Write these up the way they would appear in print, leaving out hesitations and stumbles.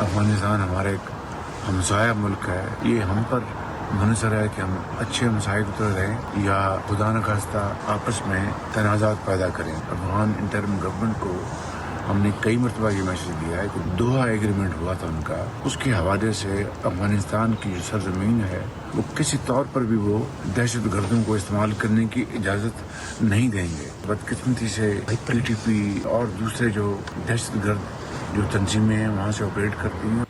अफगानिस्तान हमारा एक हमसाया मुल्क है। ये हम पर मुनसर है कि हम अच्छे मसाइल पर रहें या खुदा न खास्ता आपस में तनाज़ात पैदा करें। अफगान इंटरिम गवर्नमेंट को हमने कई मरतबा ये मैसेज दिया है कि दोहा एग्रीमेंट हुआ था उनका, उसके हवाले से अफगानिस्तान की जो सरजमीन है वो किसी तौर पर भी वो दहशत गर्दों को इस्तेमाल करने की इजाज़त नहीं देंगे। बदकिस्मती से PTP और दूसरे जो दहशत गर्द जो तंजीमें हैं वहाँ से ऑपरेट करती हैं।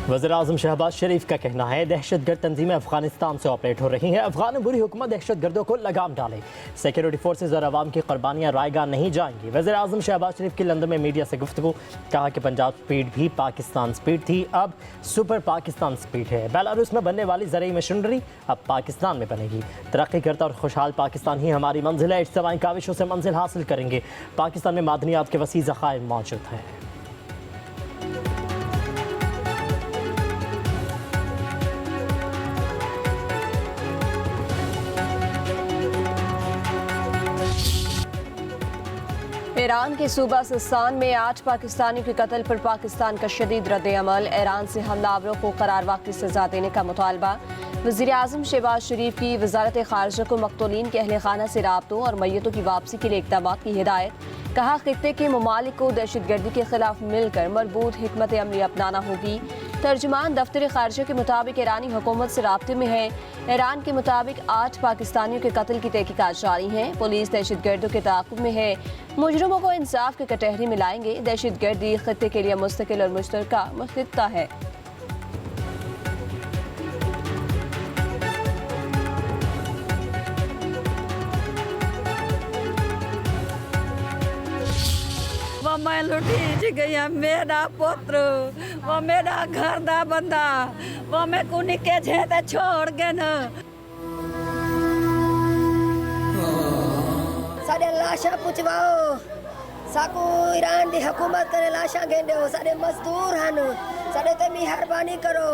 वज़ीर-ए-आज़म शहबाज शरीफ का कहना है दहशतगर्द तंजीमें अफगानिस्तान से ऑपरेट हो रही हैं। अफगान बुरी हुकूमत दहशतगर्दों को लगाम डाले, सिक्योरिटी फोर्सेज और अवाम की कुर्बानियाँ रायगा नहीं जाएंगी। वज़ीर-ए-आज़म शहबाज शरीफ की लंदन में मीडिया से गुफ्तगू, कहा कि पंजाब स्पीड भी पाकिस्तान स्पीड थी, अब सुपर पाकिस्तान स्पीड है। बेलारूस में बनने वाली ज़रूरी मशीनरी अब पाकिस्तान में बनेगी। तरक्की करता और खुशहाल पाकिस्तान ही हमारी मंजिल है। इज्तिमाई काविशों से मंजिल हासिल करेंगे। पाकिस्तान में मादनियात के वसी ज़खायर मौजूद हैं। ईरान के सूबा सिस्तान में 8 पाकिस्तानियों के कत्ल पर पाकिस्तान का शदीद रद्द-ए-अमल। ईरान से हमलावरों को करार वक्त की सजा देने का मुतालबा। वज़ीर-ए-आज़म शहबाज शरीफ की वज़ारत ख़ारिजा को मक़तूलीन के अहल खाना से राब्तों और मैयतों की वापसी के लिए इक़दामात की हिदायत। कहा खित्ते के ममालिक को दहशतगर्दी के खिलाफ मिलकर मरबूत हिकमत अमली अपनाना होगी। तर्जुमान दफ्तर ख़ारिजा के मुताबिक ईरानी हुकूमत से राब्ते में है। ईरान के मुताबिक 8 पाकिस्तानियों के कत्ल की तहकीकात जारी हैं। पुलिस दहशतगर्दों के ताक़ुब में है। मुजरिमों को इंसाफ के कटहरे में लाएंगे। दहशतगर्दी खित्ते के लिए मुस्तकिल और मुश्तरका खित्ता है। वो मैं लुटी गई, मेरा पुत्र, वो मेरा घर दा बंदा, वो मैं कुनी के झेते छोड़ गए न। साडे लाशा पुचवाओ, साकू ईरान दी हुकूमत करे लाशा गेंदो, साडे मजदूर हन, साडे ते मेहरबानी करो।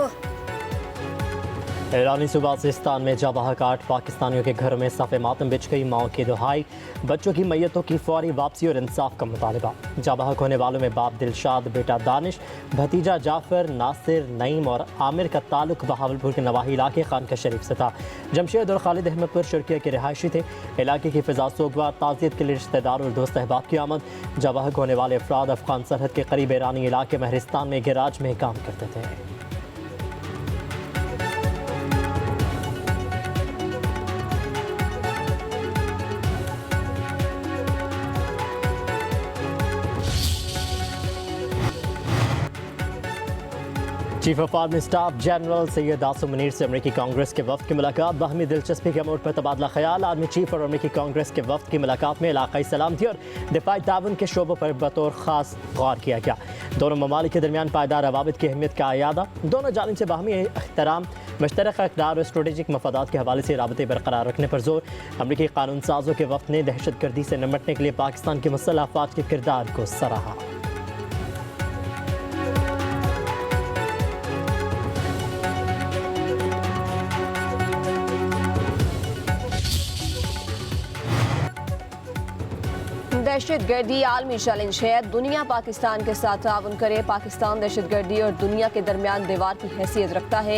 ईरानी सूबा सिस्तान में जाबहक 8 पाकिस्तानियों के घरों में सफ़े मातम बिछ गई। माओ की दुहाई, बच्चों की मैयतों की फौरी वापसी और इंसाफ का मुतालबा। जाबहक होने वालों में बाप दिलशाद, बेटा दानिश, भतीजा जाफर, नासिर, नईम और आमिर का ताल्लुक बहावलपुर के नवाही इलाके खानका शरीफ से था। जमशेद और खालिद अहमदपुर शुरकिया के रिहायशी थे। इलाके की फ़िज़ा सोगवार, ताज़ियत के लिए रिश्तेदार और दोस्त अहबाब की आमद। जाबहक होने वाले अफराद अफगान सरहद के करीब ईरानी इलाके महरिस्तान में गैराज में काम करते थे। Chief of army staff general Syed Asim Munir से अमरीकी कांग्रेस के वफ्द की मुलाकात। बाहमी दिलचस्पी के मोड़ पर तबादला ख्याल। आर्मी चीफ और अमरीकी कांग्रेस के वफ्द की मुलाकात में इलाकाई सलामती और दिफाई ताउन के शोबों पर बतौर खास गौर किया गया। दोनों ममालिक के दरमियान पायदार रवाबित की अहमियत का आयादा। दोनों जानिब से बाहमी एहतराम, मुश्तरका इक़दार और स्ट्रेटेजिक मफादात के हवाले से राबते बरकरार रखने पर जोर। अमरीकी कानून साजों के वफ्द ने दहशतगर्दी से निपटने के लिए पाकिस्तान की मुसल्लह अफ़वाज के किरदार को सराहा। दहशतगर्दी आलमी चैलेंज है। दुनिया पाकिस्तान के साथ ताउन करे। पाकिस्तान दहशतगर्दी और दुनिया के दरमियान दीवार की हैसियत रखता है।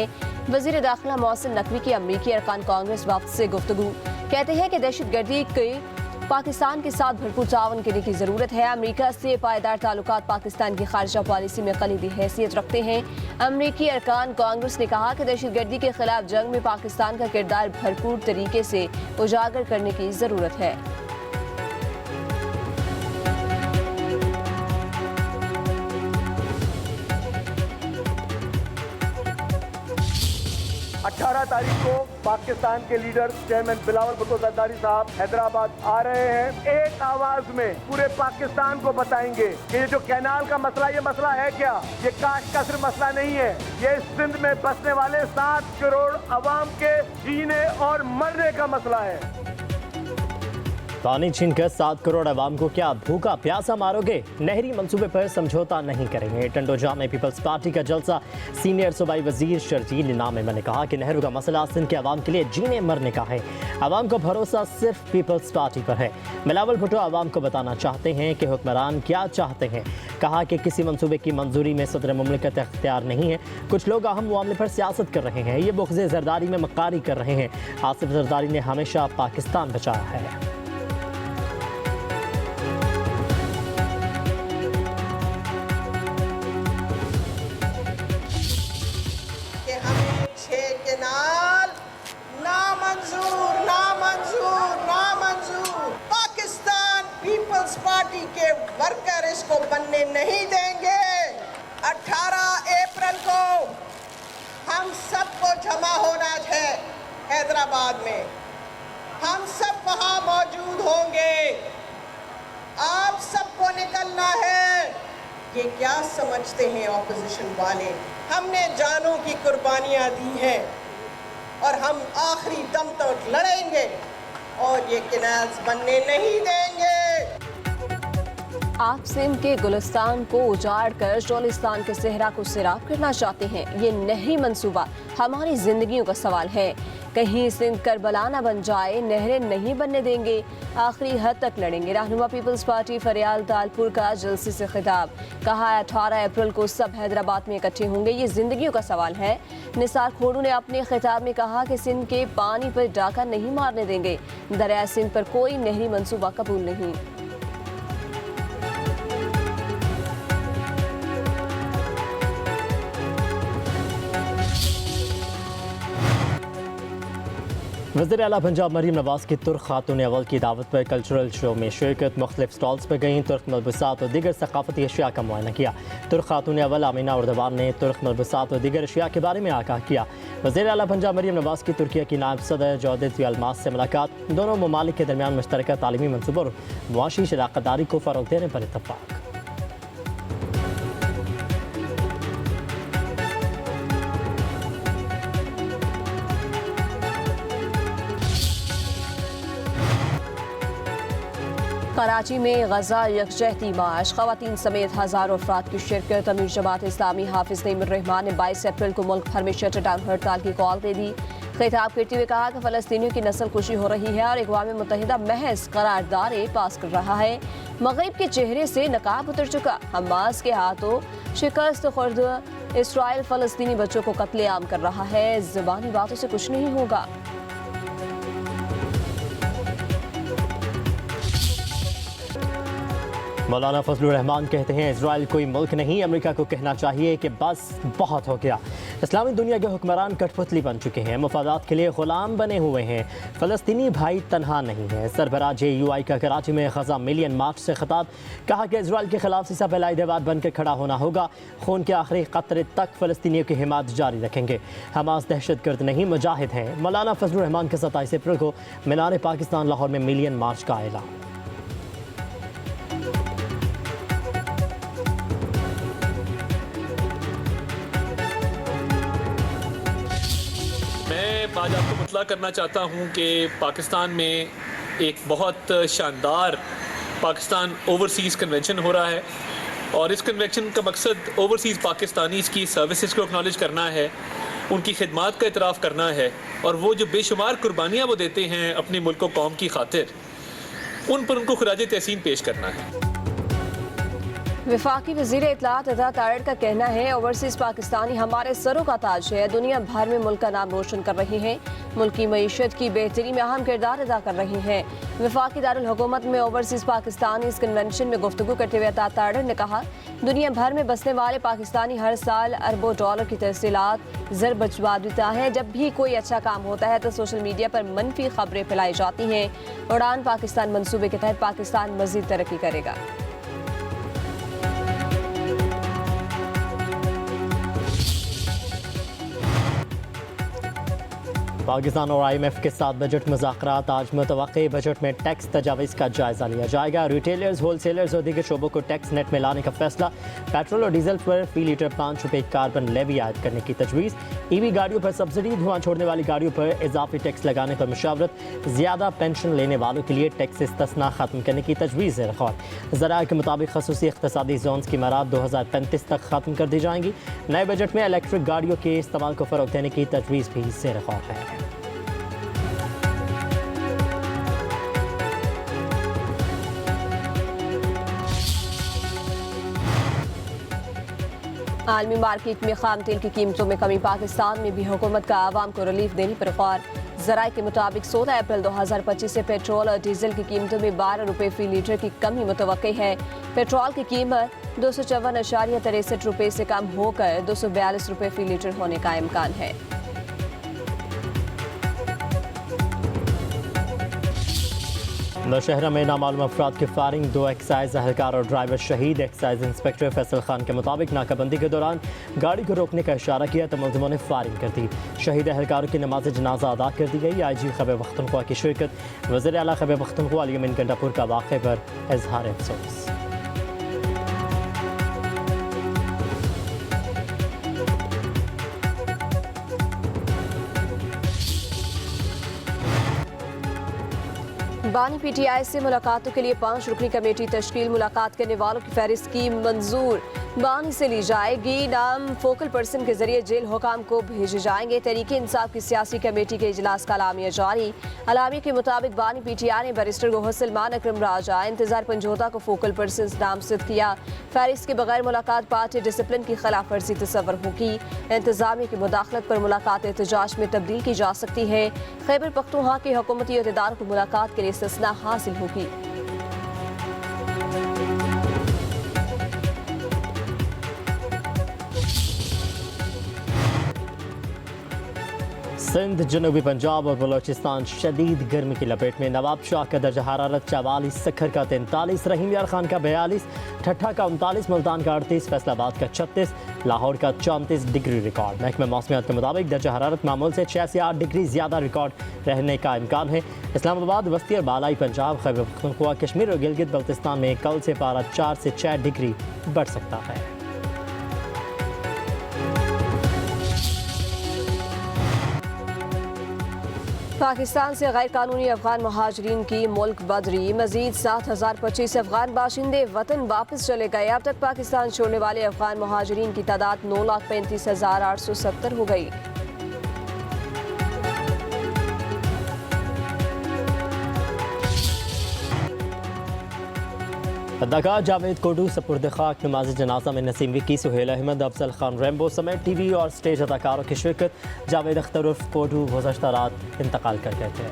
वज़ीर दाखिला मोहसिन नकवी की अमरीकी अरकान कांग्रेस वफ्द से गुफ्तगू, कहते हैं कि दहशतगर्दी के पाकिस्तान के साथ भरपूर ताउन करने की ज़रूरत है। अमरीका से पायदार ताल्लुकात पाकिस्तान की खारिजा पॉलिसी में कलीदी हैसियत रखते हैं। अमरीकी अरकान कांग्रेस ने कहा कि दहशतगर्दी के खिलाफ जंग में पाकिस्तान का किरदार भरपूर तरीके से उजागर करने की ज़रूरत है। 18 तारीख को पाकिस्तान के लीडर चेयरमैन बिलावल भुट्टो जरदारी साहब हैदराबाद आ रहे हैं। एक आवाज में पूरे पाकिस्तान को बताएंगे कि ये जो कैनाल का मसला, ये मसला है क्या? ये काश का सिर्फ मसला नहीं है, ये सिंध में बसने वाले 7 करोड़ अवाम के जीने और मरने का मसला है। पानी छीनकर 7 करोड़ आवाम को क्या भूखा प्यासा मारोगे? नहरी मंसूबे पर समझौता नहीं करेंगे। टंडोजा में पीपल्स पार्टी का जलसा। सीनियर सूबाई वजीर शर्जील इनाम ने कहा कि नहरों का मसला सिंध के आवाम के लिए जीने मरने का है। आवाम का भरोसा सिर्फ पीपल्स पार्टी पर है। बिलावल भुट्टो आवाम को बताना चाहते हैं कि हुक्मरान क्या चाहते हैं। कहा कि किसी मंसूबे की मंजूरी में सदर मुमलिकत इख्तियार नहीं है। कुछ लोग अहम मामले पर सियासत कर रहे हैं। ये बुग़्ज़े ज़रदारी में मक्कारी कर रहे हैं। आसिफ ज़रदारी ने हमेशा पाकिस्तान बचाया है। पाकिस्तान पीपल्स पार्टी के वर्कर इसको बनने नहीं देंगे। 18 अप्रैल को हम सबको जमा होना है हैदराबाद में। हम सब वहाँ मौजूद होंगे। आप सबको निकलना है। ये क्या समझते हैं ऑपोजिशन वाले? हमने जानों की कुर्बानियाँ दी हैं और हम आखिरी दम तक लड़ेंगे और ये कैनाल्स बनने नहीं देंगे। आप सिंध के गुलिस्तान को उजाड़ कर चोलिस्तान के सेहरा को सैराब करना चाहते हैं। ये नहरी मंसूबा हमारी जिंदगियों का सवाल है। कहीं सिंध करबला न बन जाए, नहरें नहीं बनने देंगे, आखिरी हद तक लड़ेंगे। रहनुमा पीपल्स पार्टी फरियाल तालपुर का जलसे से खिताब। कहा 18 अप्रैल को सब हैदराबाद में इकट्ठे होंगे। ये जिंदगियों का सवाल है। निसार खोड़ू ने अपने खिताब में कहा कि सिंध के पानी पर डाका नहीं मारने देंगे। दरिया सिंध पर कोई नहरी मंसूबा कबूल नहीं। वज़ीर आला पंजाब मरीम नवाज की तुर्क खातून अव्वल की दावत पर कल्चरल शो में शिरकत। मुख्तलिफ स्टॉल्स पर गईं। तुर्क मलबूसात और दीगर सकाफती अशिया का मुआयना किया। तुर्क खातून अव्वल आमीना उर्दवान ने तुर्क मलबूसात और दीगर अशिया के बारे में आगाह किया। वज़ीर आला पंजाब मरीम नवाज की तुर्किया की नायब सदर जौदत अलमास से मुलाकात। दोनों ममालिक के दरमियान मुश्तरका तालीमी मनसूबों और मुआशी शराकतदारी को फ़रोग़ देने पर इत्तफ़ाक़। कराची में गजा यकजहती मार्च। ख़वातीन समेत हज़ारों अफराद की शिरकत। अमीर जमात इस्लामी हाफिज़ नईमुर रहमान ने 22 अप्रैल को मुल्क भर में शटर डाउन हड़ताल की कॉल दे दी। खिताब करते हुए कहा कि फ़लस्तीनियों की नस्ल कुशी हो रही है और अक़वाम मुत्तहिदा महज करारदारें पास कर रहा है। मग़रिब के चेहरे से नकाब उतर चुका। हमास के हाथों शिकस्त खुर्द इसराइल फ़लस्तीनी बच्चों को कत्लेआम कर रहा है। ज़बानी बातों से कुछ नहीं होगा। मौलाना फजलुर रहमान कहते हैं इजराइल कोई मुल्क नहीं। अमेरिका को कहना चाहिए कि बस बहुत हो गया। इस्लामी दुनिया के हुक्मरान कठपुतली बन चुके हैं। मफादात के लिए गुलाम बने हुए हैं। फ़लस्तीनी भाई तनहा नहीं है। सरबराह JUI का कराची में ग़ज़ा मिलियन मार्च से खिताब। कहा कि इजराइल के खिलाफ सीसा फैलाई दीवार बनकर खड़ा होना होगा। खून के आखिरी कतरे तक फ़लस्तीनियों की हिमायत जारी रखेंगे। हमास दहशतगर्द नहीं मुजाहिद हैं। मौलाना फजलुर रहमान के 27 अप्रैल को मीनार पाकिस्तान लाहौर में मिलियन मार्च का ऐलान। आज आपको मुतला करना चाहता हूँ कि पाकिस्तान में एक बहुत शानदार पाकिस्तान ओवरसीज़ कन्वेंशन हो रहा है और इस कन्वेंशन का मकसद ओवरसीज़ पाकिस्तानीज़ की सर्विसेज को एक्नॉलेज करना है, उनकी खिदमात का इतराफ़ करना है और वो जो बेशुमार कुर्बानियाँ वो देते हैं अपने मुल्क व कौम की खातिर, उन पर उनको खराज तहसीन पेश करना है। वफाकी वज़ीर इत्तलात अता तारड़ का कहना है ओवरसीज़ पाकिस्तानी हमारे सरों का ताज है। दुनिया भर में मुल्क का नाम रोशन कर रहे हैं। मुल्क की मईशत की बेहतरी में अहम किरदार अदा कर रहे हैं। वफाकी दारुल हुकूमत में ओवरसीज़ पाकिस्तानी इस कन्वेंशन में गुफ्तगू करते हुए अता तारड़ ने कहा दुनिया भर में बसने वाले पाकिस्तानी हर साल अरबों डॉलर की तहसीलात ज़र बचवा देता है। जब भी कोई अच्छा काम होता है तो सोशल मीडिया पर मनफी खबरें फैलाई जाती हैं। उड़ान पाकिस्तान मंसूबे के तहत पाकिस्तान मज़ीद तरक्की करेगा। पाकिस्तान और IMF के साथ बजट मुज़ाकरात। आज मुतवक्के बजट में टैक्स तजावीज़ का जायज़ा लिया जाएगा। रिटेलर्स, होलसेलर्स और दीगर शोबों को टैक्स नेट में लाने का फैसला। पेट्रोल और डीजल पर फी लीटर 5 रुपये कार्बन लेवी आयद करने की तजवीज़। EV गाड़ियों पर सब्सिडी, धुआं छोड़ने वाली गाड़ियों पर इजाफी टैक्स लगाने पर मुशावरत। ज़्यादा पेंशन लेने वालों के लिए टैक्स इस्तिस्ना ख़त्म करने की तजवीज़ है। ज़राए के मुताबिक ख़ुसूसी इख्तिसादी जोन्स की मराद 2035 तक ख़त्म कर दी जाएंगी। नए बजट में इलेक्ट्रिक गाड़ियों के इस्तेमाल को फ़रोग़ देने की तजवीज़ भी ज़ेर गौर है। आलमी मार्केट में खाम तेल की कीमतों में कमी। पाकिस्तान में भी हुकूमत का आवाम को रिलीफ देने पर गौर। ज़राए के मुताबिक 16 अप्रैल 2025 से पेट्रोल और डीजल की कीमतों में 12 रुपये फी लीटर की कमी मुतवक्के है। पेट्रोल की कीमत 254.63 रुपये से कम होकर 242 रुपये फी लीटर होने का इम्कान है। नौशहरा में नामालूम अफराद की फायरिंग। 2 एक्साइज एहलकार और ड्राइवर शहीद। एक्साइज इंस्पेक्टर फैसल खान के मुताबिक नाकाबंदी के दौरान गाड़ी को रोकने का इशारा किया तो मुलजिमों ने फायरिंग कर दी। शहीद एहलकारों की नमाज जनाजा अदा कर दी गई। IG खैबर पख्तूनख्वा की शिरकत। वज़ीर आला खैबर पख्तूनख्वा अली अमीन गंडापुर का वाक़े पर इजहार अफसोस। बानी PTI से मुलाकातों के लिए 5 रुकनी कमेटी तश्कील। मुलाकात करने वालों की फहरिस्त की मंजूर बानी से ली जाएगी। नाम फोकल पर्सन के जरिए जेल हुकाम को भेजे जाएंगे। तहरीक इंसाफ की सियासी कमेटी के इजलास का अलामिया जारी। अलामिया के मुताबिक बानी PTI ने बैरिस्टर गोहसलमान अकरम राजा इंतजार पंजोता को फोकल पर्सन नामजद किया। फहरिस्त के बगैर मुलाकात पार्टी डिसिप्लिन की खिलाफ वर्जी तस्वर होगी। इंतजामिया की मुदाखलत पर मुलाकात एहतजाज में तब्दील की जा सकती है। खैबर पख्तूनख्वा के हुकूमती अहदेदार को मुलाकात के लिए इस्तिस्ना हासिल होगी। सिंध, जनूबी पंजाब और बलोचिस्तान शदीद गर्मी की लपेट में। नवाब शाह का दर्जा हरारत 44, सखर का 43, रहीम यार खान का 42, ठट्ठा का 39, मुल्तान का 38, फैसलाबाद का 36, लाहौर का 34 डिग्री रिकॉर्ड। महकमा मौसमियात के मुताबिक दर्जा हरारत मामूल से 6 डिग्री ज़्यादा रिकॉर्ड रहने का इम्कान है। इस्लामाबाद, वस्ती और बालाई पंजाब, खैबर पख्तूनख्वा, कश्मीर और गिलगित बल्तिस्तान में कल से पारा 4 से 6 डिग्री बढ़ सकता है। पाकिस्तान से गैर कानूनी अफगान महाजरीन की मुल्क बदरी। मजीद 7025 अफगान बाशिंदे वतन वापस चले गए। अब तक पाकिस्तान छोड़ने वाले अफगान महाजरीन की तादाद 9,35,870 हो गई। अदाकार जावेद कोडू सपुर्द खाक। नमाज जनाजा में नसीम विक्की, सुहेल अहमद, अफजल खान रैम्बो समेत TV और स्टेज अदाकारों की शिरकत। जावेद अख्तर उर्फ कोडू गुज़श्ता रात इंतकाल कर गए थे।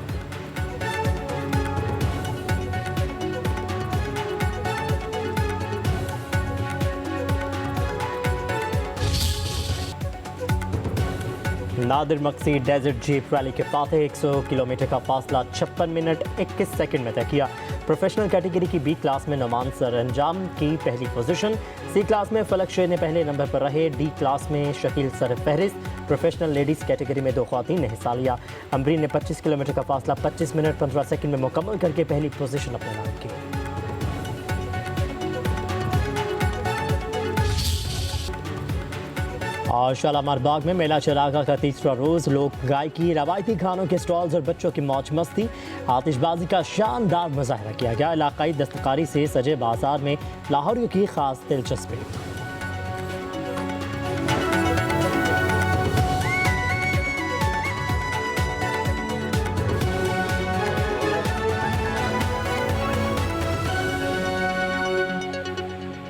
नादिर मक्सी डेजर्ट जीप रैली के फातेह 100 किलोमीटर का फासला 56 मिनट 21 सेकंड में तय किया। प्रोफेशनल कैटेगरी की B क्लास में नुमान सरअंजाम की पहली पोजीशन। C क्लास में फलक शेर ने पहले नंबर पर रहे। D क्लास में शकील सर फहरिस्त। प्रोफेशनल लेडीज़ कैटेगरी में 2 ख्वातीन ने हिस्सा लिया। अमरीन ने 25 किलोमीटर का फासला 25 मिनट 15 सेकंड में मुकम्मल करके पहली पोजीशन अपने नाम की। और शालामार बाग में मेला चिरागा का तीसरा रोज़। लोक गायकी, रवायती खानों के स्टॉल्स और बच्चों की मौज मस्ती, आतिशबाजी का शानदार मुजाहरा किया गया। इलाकाई दस्तकारी से सजे बाजार में लाहौरियों की खास दिलचस्पी।